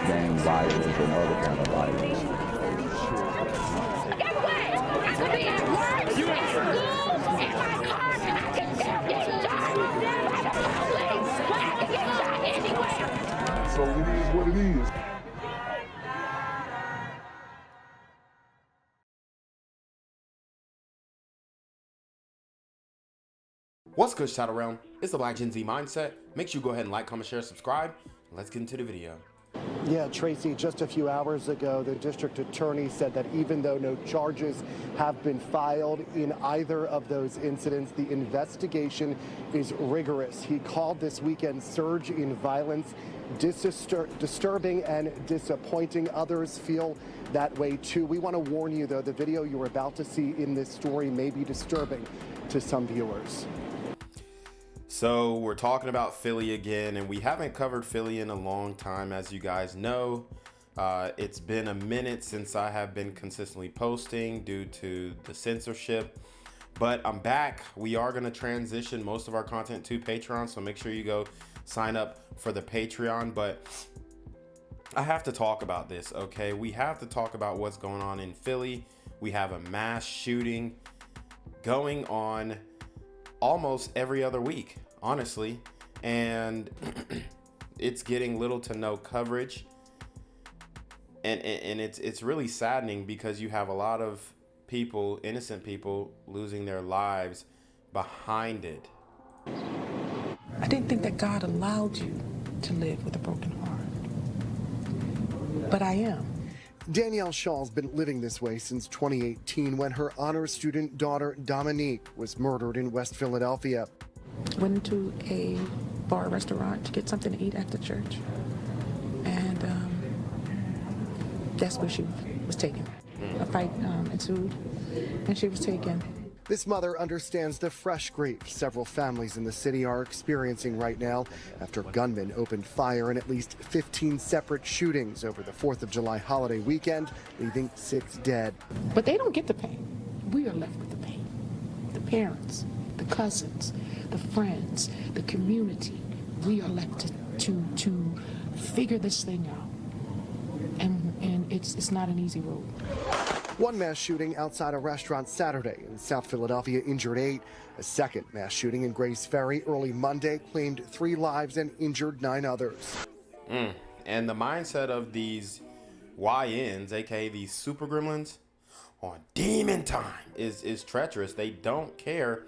gang violence and other kind of violence. Get away! I could be at work, at school, in my car, and I can still get shot by the police, but I can get shot anywhere. So it is what it is. What's good, Shadow Realm? It's the Black Gen Z Mindset. Make sure you go ahead and like, comment, share, subscribe. Let's get into the video. Yeah, Tracy, just a few hours ago, the district attorney said that even though no charges have been filed in either of those incidents, the investigation is rigorous. He called this weekend's surge in violence disturbing and disappointing. Others feel that way too. We want to warn you, though, the video you're about to see in this story may be disturbing to some viewers. So we're talking about Philly again, and we haven't covered Philly in a long time, as you guys know. It's been a minute since I have been consistently posting due to the censorship, but I'm back. We are going to transition most of our content to Patreon, so make sure you go sign up for the Patreon. But I have to talk about this, okay? We have to talk about what's going on in Philly. We have a mass shooting going on almost every other week, honestly, and it's getting little to no coverage, and it's really saddening because you have a lot of people, innocent people, losing their lives behind it. I didn't think that God allowed you to live with a broken heart, but I am. Danielle Shaw's been living this way since 2018 when her honors student daughter Dominique was murdered in West Philadelphia. Went into a bar restaurant to get something to eat after church, and that's where she was taken. A fight ensued, and she was taken. This mother understands the fresh grief several families in the city are experiencing right now after gunmen opened fire in at least 15 separate shootings over the 4th of July holiday weekend, leaving 6 dead. But they don't get the pain. We are left with the pain. The parents, the cousins, the friends, the community. We are left to figure this thing out. And it's not an easy road. One mass shooting outside a restaurant Saturday in South Philadelphia injured 8. A second mass shooting in Grays Ferry early Monday claimed 3 lives and injured 9 others. And the mindset of these YNs, aka these super gremlins, on demon time is treacherous. They don't care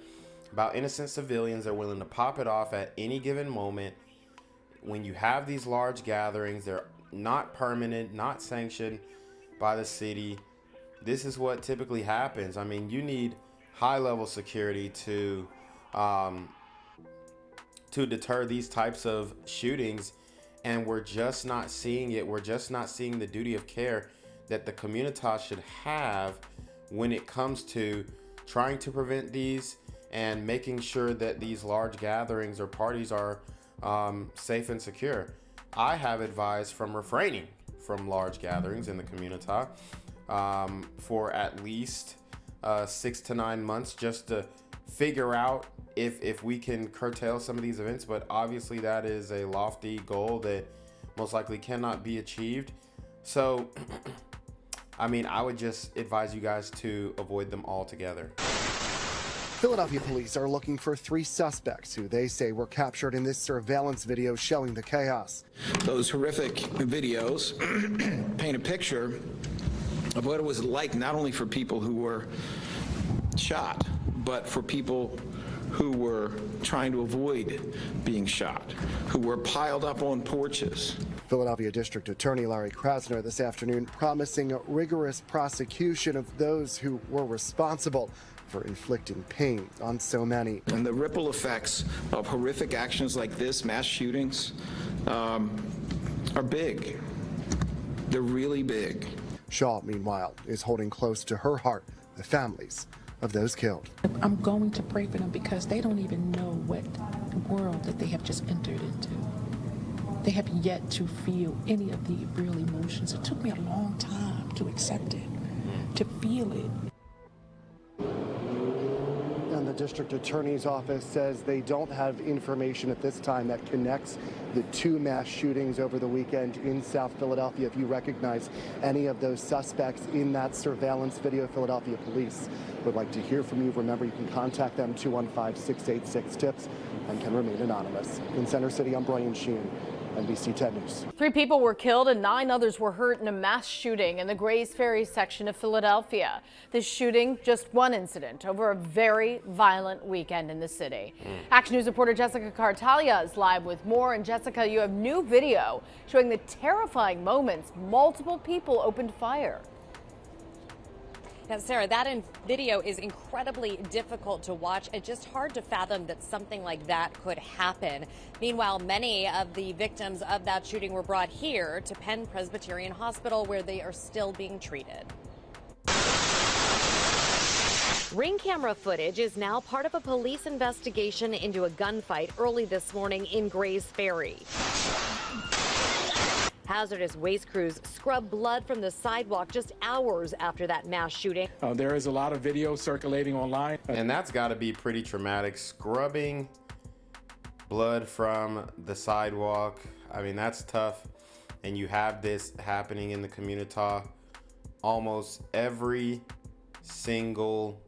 about innocent civilians. They're willing to pop it off at any given moment. When you have these large gatherings, they're not permanent, not sanctioned by the city. This is what typically happens. I mean, you need high-level security to deter these types of shootings, and we're just not seeing it. We're just not seeing the duty of care that the community should have when it comes to trying to prevent these and making sure that these large gatherings or parties are safe and secure. I have advised from refraining from large gatherings in the community for at least 6 to 9 months, just to figure out if we can curtail some of these events. But obviously that is a lofty goal that most likely cannot be achieved. So I mean, I would just advise you guys to avoid them altogether. Philadelphia police are looking for 3 suspects who they say were captured in this surveillance video showing the chaos. Those horrific videos paint a picture of what it was like, not only for people who were shot, but for people who were trying to avoid being shot, who were piled up on porches. Philadelphia District Attorney Larry Krasner this afternoon promising a rigorous prosecution of those who were responsible for inflicting pain on so many. And the ripple effects of horrific actions like this, mass shootings, are big. They're really big. Shaw, meanwhile, is holding close to her heart the families of those killed. I'm going to pray for them because they don't even know what world that they have just entered into. They have yet to feel any of the real emotions. It took me a long time to accept it, to feel it. And The district attorney's office says they don't have information at this time that connects the two mass shootings over the weekend in South Philadelphia. If you recognize any of those suspects in that surveillance video, Philadelphia police would like to hear from you. Remember, you can contact them 215-686-TIPS and can remain anonymous. In Center City, I'm Brian Sheen, NBC 10 News. 3 people were killed and 9 others were hurt in a mass shooting in the Grays Ferry section of Philadelphia. This shooting, just one incident over a very violent weekend in the city. Action News reporter Jessica Cartalia is live with more. And Jessica, you have new video showing the terrifying moments multiple people opened fire. Now, Sarah, that video is incredibly difficult to watch. It's just hard to fathom that something like that could happen. Meanwhile, many of the victims of that shooting were brought here to Penn Presbyterian Hospital, where they are still being treated. Ring camera footage is now part of a police investigation into a gunfight early this morning in Grays Ferry. Hazardous waste crews scrub blood from the sidewalk just hours after that mass shooting. There is a lot of video circulating online. And that's got to be pretty traumatic, scrubbing blood from the sidewalk. I mean, that's tough. And you have this happening in the community almost every single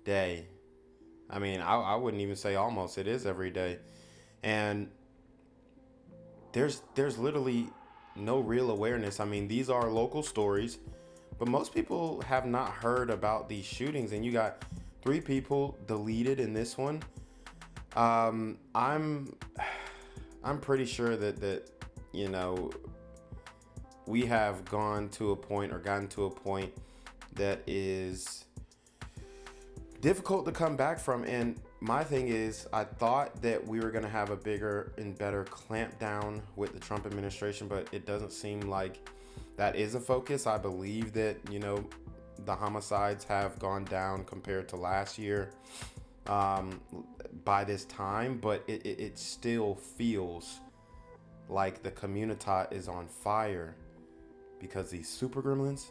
day. I mean, I wouldn't even say almost, it is every day. And there's literally no real awareness. I mean, these are local stories, but most people have not heard about these shootings, and you got 3 people deleted in this one. I'm pretty sure that you know, we have gone to a point or gotten to a point that is difficult to come back from. And my thing is, I thought that we were going to have a bigger and better clampdown with the Trump administration, but it doesn't seem like that is a focus. I believe that, you know, the homicides have gone down compared to last year by this time, but it still feels like the community is on fire because these super gremlins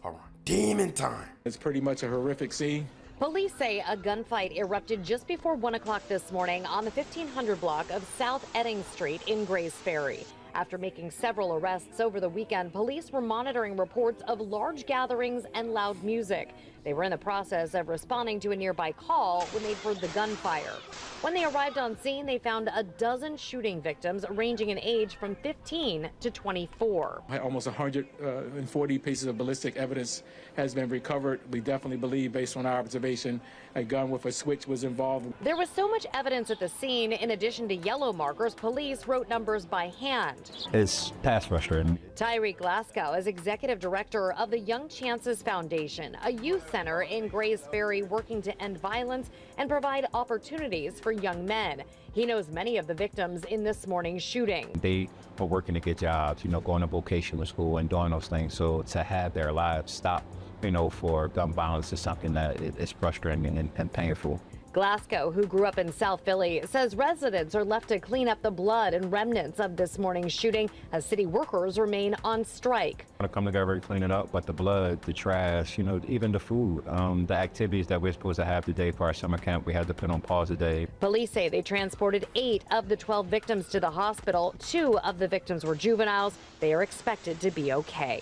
are on demon time. It's pretty much a horrific scene. Police say a gunfight erupted just before 1 o'clock this morning on the 1500 block of South Edding Street in Grays Ferry. After making several arrests over the weekend, police were monitoring reports of large gatherings and loud music. They were in the process of responding to a nearby call when they heard the gunfire. When they arrived on scene, they found a dozen shooting victims ranging in age from 15 to 24. Almost 140 pieces of ballistic evidence has been recovered. We definitely believe, based on our observation, a gun with a switch was involved. There was so much evidence at the scene. In addition to yellow markers, police wrote numbers by hand. It's past frustrating. Tyreek Glasgow is executive director of the Young Chances Foundation, a youth center in Grays Ferry working to end violence and provide opportunities for young men. He knows many of the victims in this morning's shooting. They are working to get jobs, you know, going to vocational school and doing those things. So to have their lives stop, you know, for gun violence is something that is frustrating and painful. Glasgow, who grew up in South Philly, says residents are left to clean up the blood and remnants of this morning's shooting as city workers remain on strike. I want to come together and clean it up, but the blood, the trash, you know, even the food, the activities that we're supposed to have today for our summer camp, we had to put on pause today. Police say they transported 8 of the 12 victims to the hospital. 2 of the victims were juveniles. They are expected to be okay.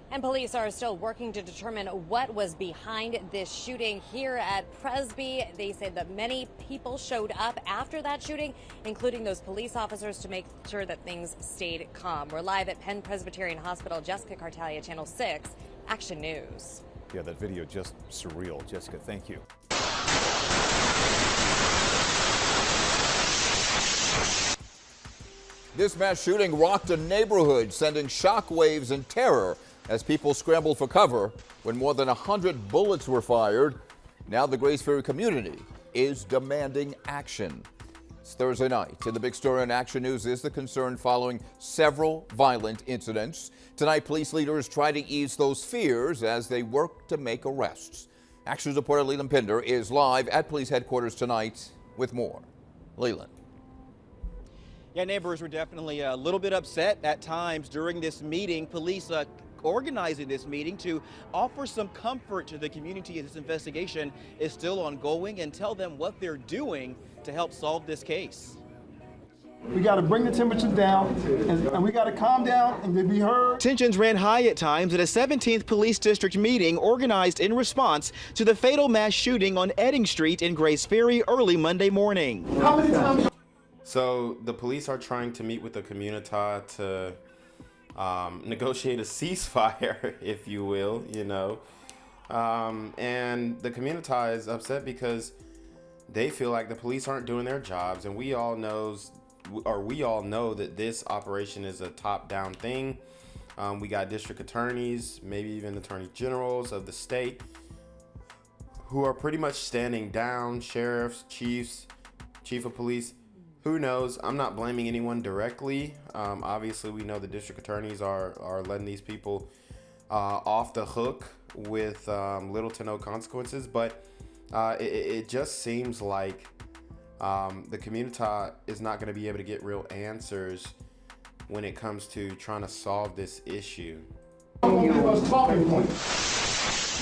And police are still working to determine what was behind this shooting here at Presby. They said that many people showed up after that shooting, including those police officers, to make sure that things stayed calm. We're live at Penn Presbyterian Hospital. Jessica Cartalia, Channel 6, Action News. Yeah, that video just surreal. Jessica, thank you. This mass shooting rocked a neighborhood, sending shockwaves and terror as people scrambled for cover when more than 100 bullets were fired. Now the Grays Ferry community is demanding action. It's Thursday night, and the big story on Action News is the concern following several violent incidents. Tonight, police leaders try to ease those fears as they work to make arrests. Action News reporter Leland Pinder is live at police headquarters tonight with more. Leland. Yeah, neighbors were definitely a little bit upset at times during this meeting. Police organizing this meeting to offer some comfort to the community as this investigation is still ongoing and tell them what they're doing to help solve this case. We got to bring the temperature down, and we got to calm down and be heard. Tensions ran high at times at a 17th Police District meeting organized in response to the fatal mass shooting on Edding Street in Grace Ferry early Monday morning. How many times? So the police are trying to meet with the community to negotiate a ceasefire, if you will, you know. And the community is upset because they feel like the police aren't doing their jobs, and we all know that this operation is a top-down thing. We got district attorneys, maybe even attorney generals of the state, who are pretty much standing down. Sheriffs, chiefs, chief of police, who knows? I'm not blaming anyone directly. Obviously, we know the district attorneys are letting these people off the hook with little to no consequences, but it just seems like the community is not going to be able to get real answers when it comes to trying to solve this issue.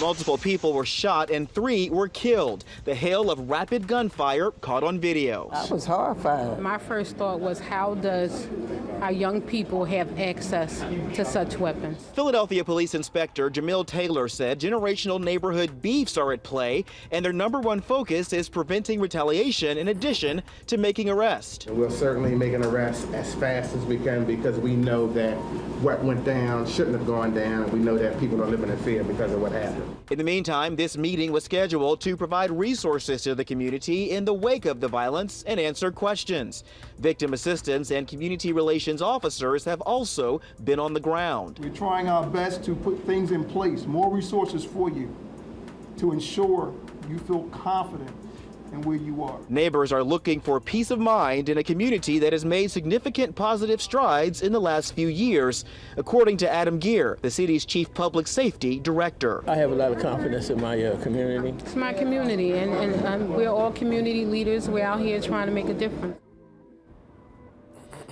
Multiple people were shot and 3 were killed. The hail of rapid gunfire caught on video. I was horrified. My first thought was, how does our young people have access to such weapons? Philadelphia Police Inspector Jamil Taylor said generational neighborhood beefs are at play, and their #1 focus is preventing retaliation in addition to making arrests. We'll certainly make an arrest as fast as we can because we know that what went down shouldn't have gone down. We know that people are living in fear because of what happened. In the meantime, this meeting was scheduled to provide resources to the community in the wake of the violence and answer questions. Victim assistance and community relations officers have also been on the ground. We're trying our best to put things in place, more resources for you, to ensure you feel confident in where you are. Neighbors are looking for peace of mind in a community that has made significant positive strides in the last few years, according to Adam Gear, the city's chief public safety director. I have a lot of confidence in my community. It's my community, and we're all community leaders. We're out here trying to make a difference.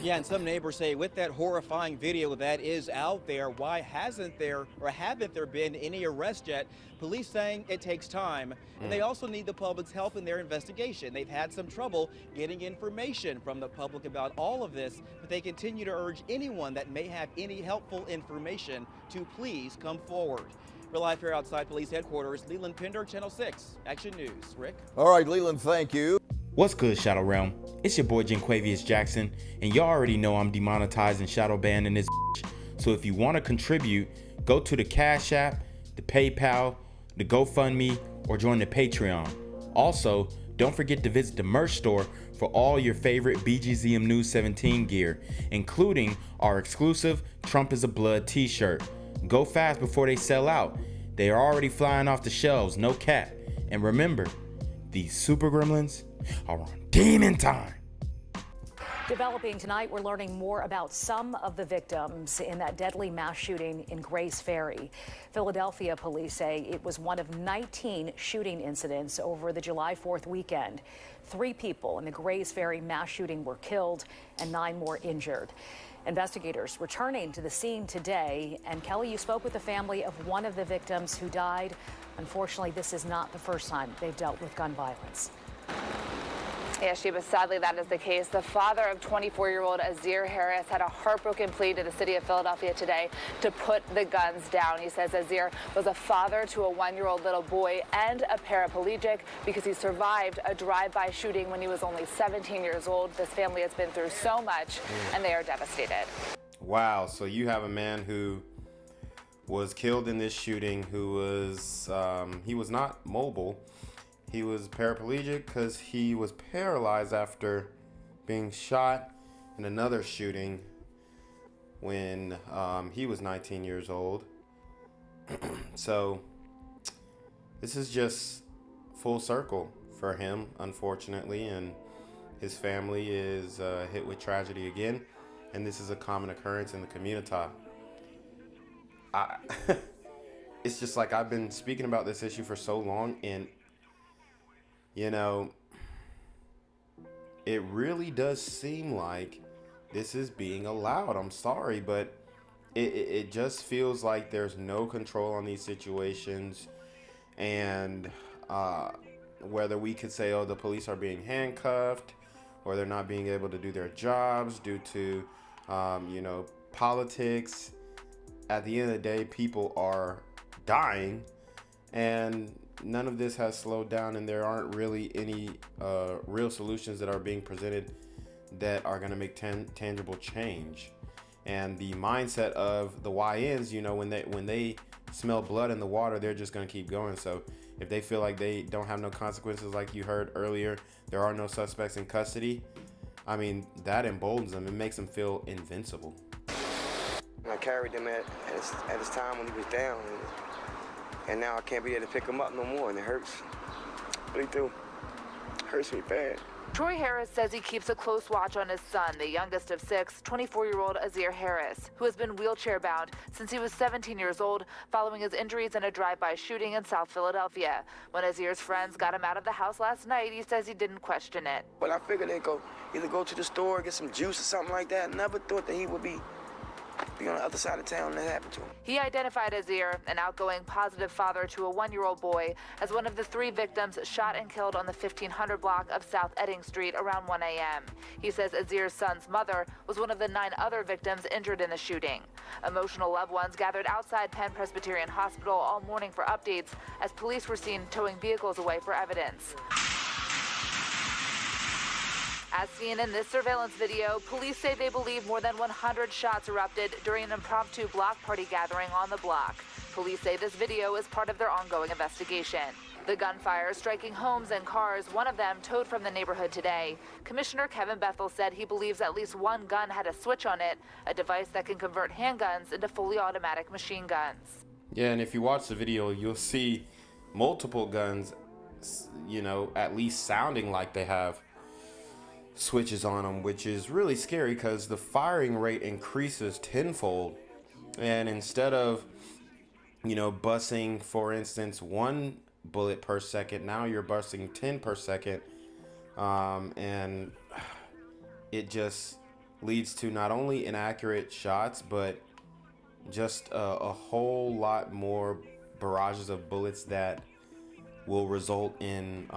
Yeah, and some neighbors say with that horrifying video that is out there, why haven't there been any arrests yet? Police saying it takes time, and they also need the public's help in their investigation. They've had some trouble getting information from the public about all of this, but they continue to urge anyone that may have any helpful information to please come forward. We're live here outside police headquarters. Leland Pinder, Channel 6, Action News. Rick? All right, Leland, thank you. What's good, Shadow Realm? It's your boy Jenquavius Jackson, and y'all already know I'm demonetized and shadow banned in this bitch. So if you want to contribute, go to the Cash App, the PayPal, the GoFundMe, or join the Patreon. Also, don't forget to visit the merch store for all your favorite BGZM News 17 gear, including our exclusive Trump is a Blood t-shirt. Go fast before they sell out. They are already flying off the shelves, no cap. And remember, these super gremlins are on demon time. Developing tonight, we're learning more about some of the victims in that deadly mass shooting in Grace Ferry. Philadelphia police say it was one of 19 shooting incidents over the July 4th weekend. 3 people in the Grace Ferry mass shooting were killed and 9 more injured. Investigators returning to the scene today. And Kelly, you spoke with the family of one of the victims who died. Unfortunately, this is not the first time they've dealt with gun violence. Yeah, Sheba, sadly that is the case. The father of 24-year-old Azir Harris had a heartbroken plea to the city of Philadelphia today to put the guns down. He says Azir was a father to a 1-year-old little boy and a paraplegic because he survived a drive-by shooting when he was only 17 years old. This family has been through so much, and they are devastated. Wow, so you have a man who was killed in this shooting who was, he was not mobile. He was paraplegic because he was paralyzed after being shot in another shooting when he was 19 years old. So this is just full circle for him, unfortunately, and his family is hit with tragedy again, and this is a common occurrence in the community. It's just like I've been speaking about this issue for so long, and you know, it really does seem like this is being allowed. I'm sorry, but it just feels like there's no control on these situations. And whether we could say, oh, the police are being handcuffed or they're not being able to do their jobs due to, politics, at the end of the day, people are dying, and none of this has slowed down, and there aren't really any real solutions that are being presented that are going to make tangible change. And the mindset of the YNs, when they smell blood in the water, they're just going to keep going. So if they feel like they don't have no consequences, like you heard earlier, there are no suspects in custody, I mean, that emboldens them. It makes them feel invincible. I carried him at his time when he was down, and now I can't be there to pick him up no more, and it hurts. Really do. It hurts me bad. Troy Harris says he keeps a close watch on his son, the youngest of 6, 24-year-old Azir Harris, who has been wheelchair-bound since he was 17 years old following his injuries in a drive-by shooting in South Philadelphia. When Azir's friends got him out of the house last night, he says he didn't question it. But I figured they'd either go to the store, get some juice or something like that. Never thought that he would be on the other side of town when that happened to him. He identified Azir, an outgoing, positive father to a 1-year-old boy, as one of the 3 victims shot and killed on the 1500 block of South Edding Street around 1 a.m. He says Azir's son's mother was one of the 9 other victims injured in the shooting. Emotional loved ones gathered outside Penn Presbyterian Hospital all morning for updates as police were seen towing vehicles away for evidence. As seen in this surveillance video, police say they believe more than 100 shots erupted during an impromptu block party gathering on the block. Police say this video is part of their ongoing investigation. The gunfire striking homes and cars, one of them towed from the neighborhood today. Commissioner Kevin Bethel said he believes at least one gun had a switch on it, a device that can convert handguns into fully automatic machine guns. Yeah, and if you watch the video, you'll see multiple guns, at least sounding like they have switches on them, which is really scary because the firing rate increases tenfold. And instead of, busting, for instance, 1 bullet per second, now you're busting 10 per second. And it just leads to not only inaccurate shots, but just a whole lot more barrages of bullets that will result in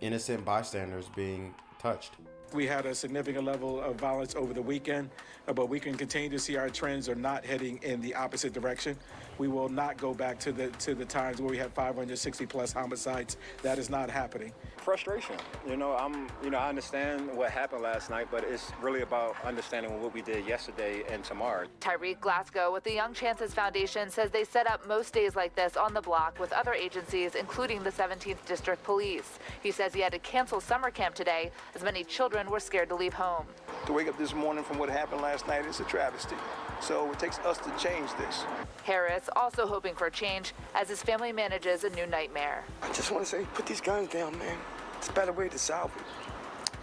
innocent bystanders being touched. We had a significant level of violence over the weekend, but we can continue to see our trends are not heading in the opposite direction. We will not go back to the times where we had 560 plus homicides. That is not happening. Frustration. I understand what happened last night, but it's really about understanding what we did yesterday and tomorrow. Tyreek Glasgow with the Young Chances Foundation says they set up most days like this on the block with other agencies, including the 17th District Police. He says he had to cancel summer camp today as many children were scared to leave home. To wake up this morning from what happened last night is a travesty. So it takes us to change this. Harris also hoping for change as his family manages a new nightmare. I just want to say, put these guns down, man. It's a better way to solve it.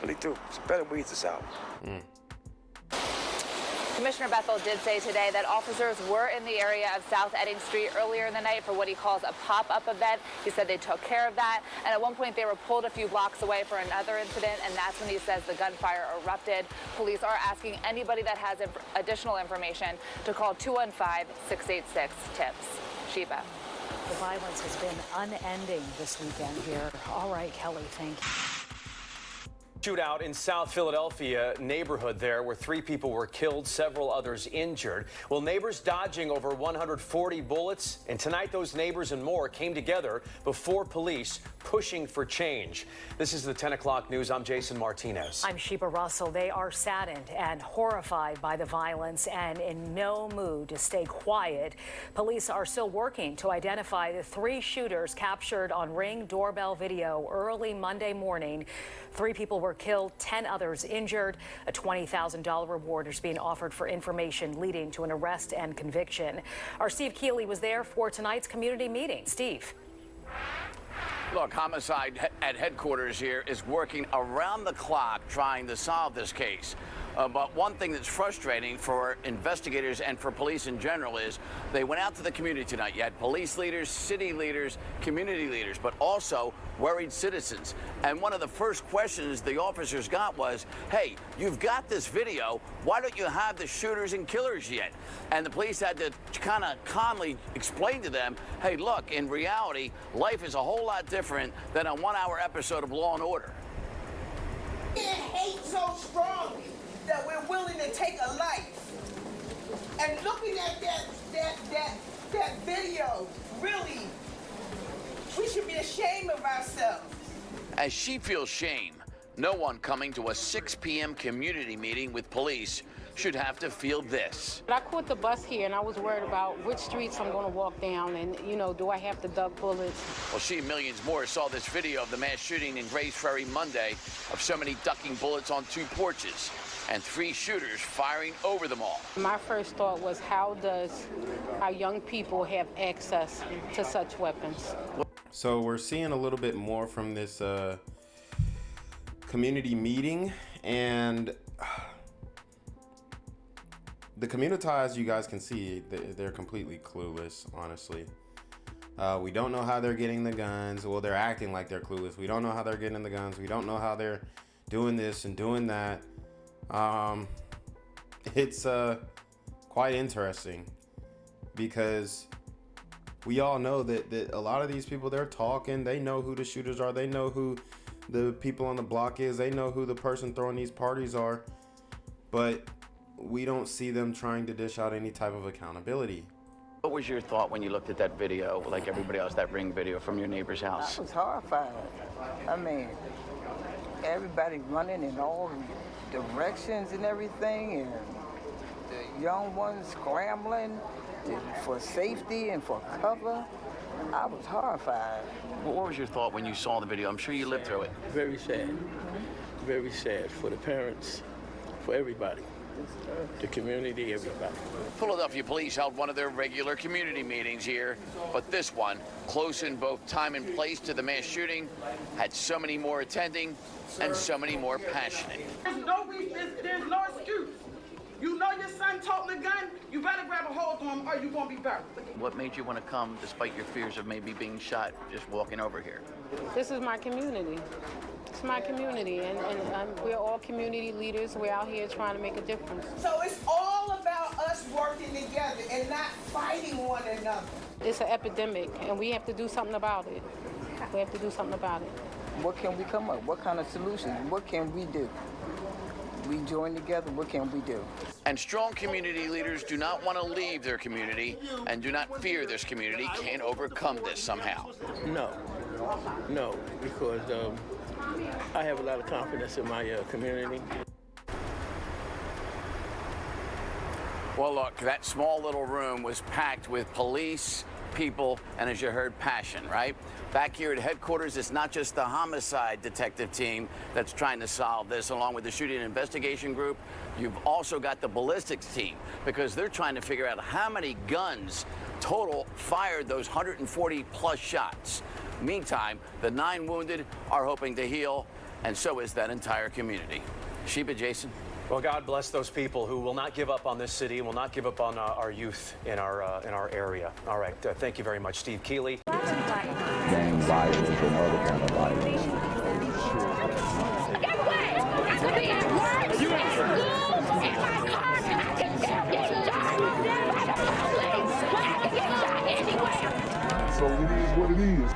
Really do. It's a better way to solve it. Commissioner Bethel did say today that officers were in the area of South Edding Street earlier in the night for what he calls a pop-up event. He said they took care of that, and at one point they were pulled a few blocks away for another incident, and that's when he says the gunfire erupted. Police are asking anybody that has additional information to call 215-686-TIPS. Sheba. The violence has been unending this weekend here. All right, Kelly, thank you. Shootout in South Philadelphia neighborhood there where 3 people were killed, several others injured. Well, neighbors dodging over 140 bullets, and tonight those neighbors and more came together before police pushing for change. This is the 10 o'clock news. I'm Jason Martinez. I'm Sheba Russell. They are saddened and horrified by the violence and in no mood to stay quiet. Police are still working to identify the 3 shooters captured on Ring doorbell video early Monday morning. 3 people were killed, 10 others injured. A $20,000 reward is being offered for information leading to an arrest and conviction. Our Steve Keeley was there for tonight's community meeting. Steve. Look, homicide at headquarters here is working around the clock trying to solve this case. But one thing that's frustrating for investigators and for police in general is they went out to the community tonight. You had police leaders, city leaders, community leaders, but also worried citizens. And one of the first questions the officers got was, hey, you've got this video. Why don't you have the shooters and killers yet? And the police had to kind of calmly explain to them, hey, look, in reality, life is a whole lot different than a 1-hour episode of Law and Order. Hate so strongly that we're willing to take a life. And looking at that video, really, we should be ashamed of ourselves. As she feels shame, no one coming to a 6 p.m. community meeting with police should have to feel this. I caught the bus here and I was worried about which streets I'm going to walk down and, you know, do I have to duck bullets? Well, she and millions more saw this video of the mass shooting in Grays Ferry Monday of somebody ducking bullets on 2 porches and 3 shooters firing over them all. My first thought was, how does our young people have access to such weapons? So we're seeing a little bit more from this community meeting, and the communitized, you guys can see, they're completely clueless, honestly. We don't know how they're getting the guns. Well, they're acting like they're clueless. We don't know how they're getting the guns. We don't know how they're doing this and doing that. It's quite interesting because we all know that a lot of these people, they're talking. They know who the shooters are. They know who the people on the block is. They know who the person throwing these parties are. But we don't see them trying to dish out any type of accountability. What was your thought when you looked at that video, like everybody else, that Ring video from your neighbor's house? I was horrified. I mean, everybody running in all directions and everything, and the young ones scrambling for safety and for cover. I was horrified. What was your thought when you saw the video? I'm sure you lived through it. Very sad. Very sad for the parents, for everybody. The community, everybody. Philadelphia police held one of their regular community meetings here, but this one, close in both time and place to the mass shooting, had so many more attending and so many more passionate. There's no excuse. You know your son toting a gun, you better grab a hold on him or you're gonna be buried. What made you want to come despite your fears of maybe being shot just walking over here? This is my community. It's my community, and we're all community leaders. We're out here trying to make a difference. So it's all about us working together and not fighting one another. It's an epidemic, and we have to do something about it. We have to do something about it. What can we come up? What kind of solutions? What can we do? We join together, what can we do? And strong community leaders do not want to leave their community and do not fear this community can overcome this somehow. No, because I have a lot of confidence in my community. Well, look, that small little room was packed with police, people, and as you heard, passion, right? Back here at headquarters, it's not just the homicide detective team that's trying to solve this, along with the shooting investigation group. You've also got the ballistics team, because they're trying to figure out how many guns total fired those 140 plus shots. Meantime, the 9 wounded are hoping to heal, and so is that entire community. Sheba, Jason. Well, God bless those people who will not give up on this city and will not give up on our youth in our area. All right, thank you very much, Steve Keeley. Gang violence and other kind of violence. So it is what it is.